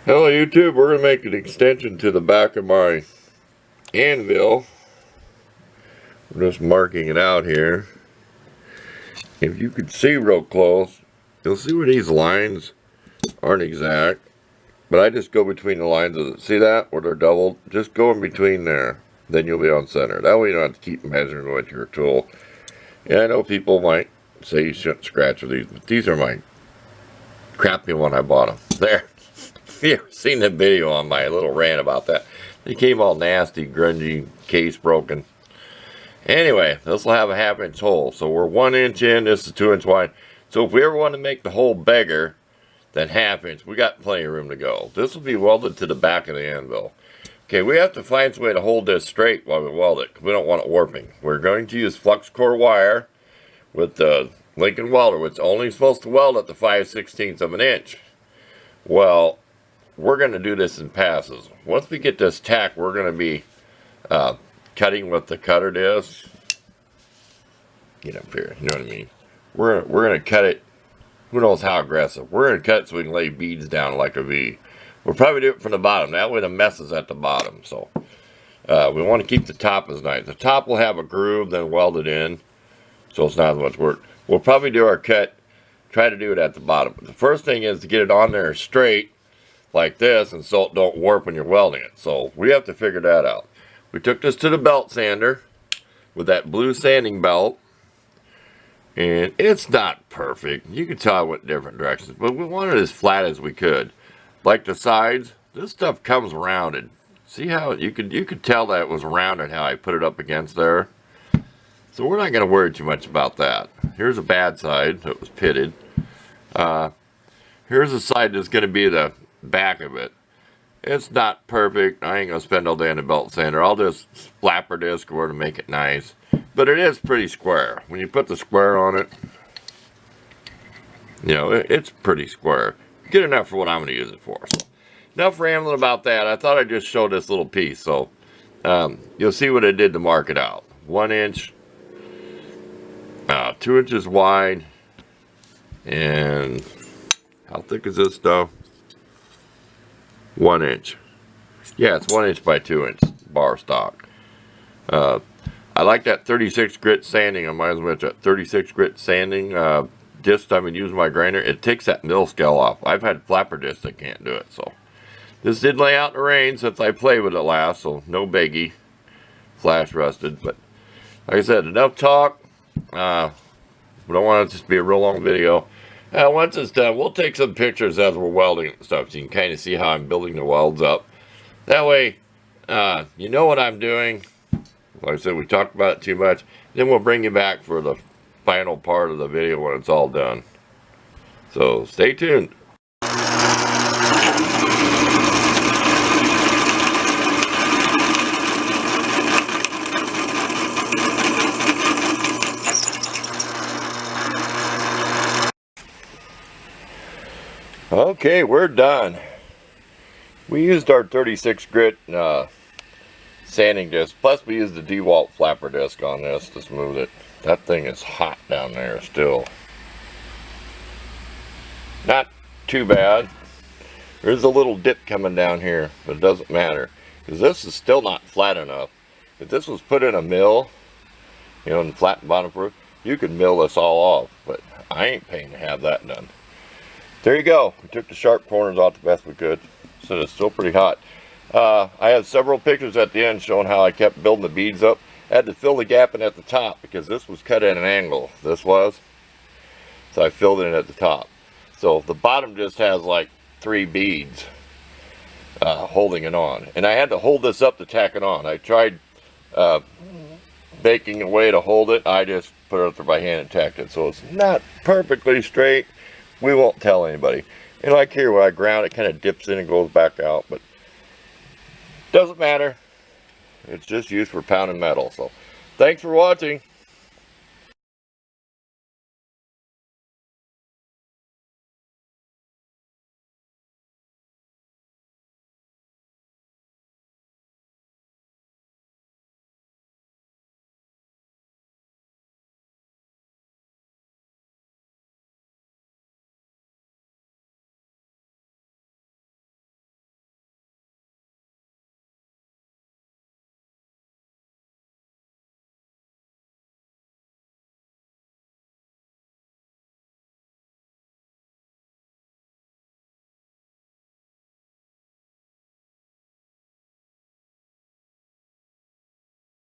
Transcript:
Hello YouTube, we're going to make an extension to the back of my anvil. We're just marking it out here. If you could see real close, you'll see where these lines aren't exact. But I just go between the lines of it. See that? Where they're doubled? Just go in between there. Then you'll be on center. That way you don't have to keep measuring with your tool. And I know people might say you shouldn't scratch with these, but these are my crappy one I bought them. There. You've seen the video on my little rant about that. They came all nasty, grungy, case broken. Anyway, this will have a 1/2 inch hole. So we're 1 inch in, this is 2 inch wide. So if we ever want to make the hole bigger than 1/2 inch, we got plenty of room to go. This will be welded to the back of the anvil. Okay, we have to find some way to hold this straight while we weld it, because we don't want it warping. We're going to use flux core wire with the Lincoln welder, which is only supposed to weld at the 5/16 of an inch. Well, we're going to do this in passes. Once we get this tack, we're going to be cutting with the cutter disc. Get up here, you know what I mean? We're going to cut it, who knows how aggressive. We're going to cut it so we can lay beads down like a V. We'll probably do it from the bottom. That way the mess is at the bottom. So we want to keep the top as nice. The top will have a groove, then weld it in, so it's not as much work. We'll probably do our cut, try to do it at the bottom. But the first thing is to get it on there straight, like this, and so it don't warp when you're welding it. So we have to figure that out. We took this to the belt sander with that blue sanding belt, and it's not perfect. You can tell I went different directions, but we want it as flat as we could. Like the sides, this stuff comes rounded. See how you could tell that it was rounded how I put it up against there. So we're not going to worry too much about that. Here's a bad side that was pitted. Here's a side that's going to be the back of it. It's not perfect. I ain't gonna spend all day on the belt sander. I'll just flapper disc or to make it nice, but it is pretty square. When you put the square on it, you know, it's pretty square. Good enough for what I'm gonna use it for. So enough rambling about that. I thought I'd just show this little piece. So you'll see what I did to mark it out. 1 inch, 2 inches wide, and how thick is this stuff? 1 inch. Yeah, it's 1 inch by 2 inch bar stock. I like that 36 grit sanding. I might as well mention that 36 grit sanding disc I've been using my grinder. It takes that mill scale off. I've had flapper discs that can't do it. So this did lay out in the rain since I played with it last, so no biggie. Flash rusted, but like I said, enough talk. We don't want it to just be a real long video. Once it's done, we'll take some pictures as we're welding and stuff, so you can kind of see how I'm building the welds up. That way, you know what I'm doing. Like I said, we talked about it too much. Then we'll bring you back for the final part of the video when it's all done. So stay tuned. Okay, we're done. We used our 36 grit sanding disc, plus we used the DeWalt flapper disc on this to smooth it. That thing is hot down there still. Not too bad. There's a little dip coming down here, but it doesn't matter, because this is still not flat enough. If this was put in a mill, you know, in the flat bottom proof, you could mill this all off, but I ain't paying to have that done. There you go. We took the sharp corners off the best we could. So it's still pretty hot. I had several pictures at the end showing how I kept building the beads up. I had to fill the gap in at the top because this was cut at an angle. This was. So I filled it in at the top. So the bottom just has like 3 beads holding it on. And I had to hold this up to tack it on. I tried baking a way to hold it. I just put it up there by hand and tacked it. So it's not perfectly straight. We won't tell anybody. And like here, when I ground, it kind of dips in and goes back out, but doesn't matter. It's just used for pounding metal. So thanks for watching.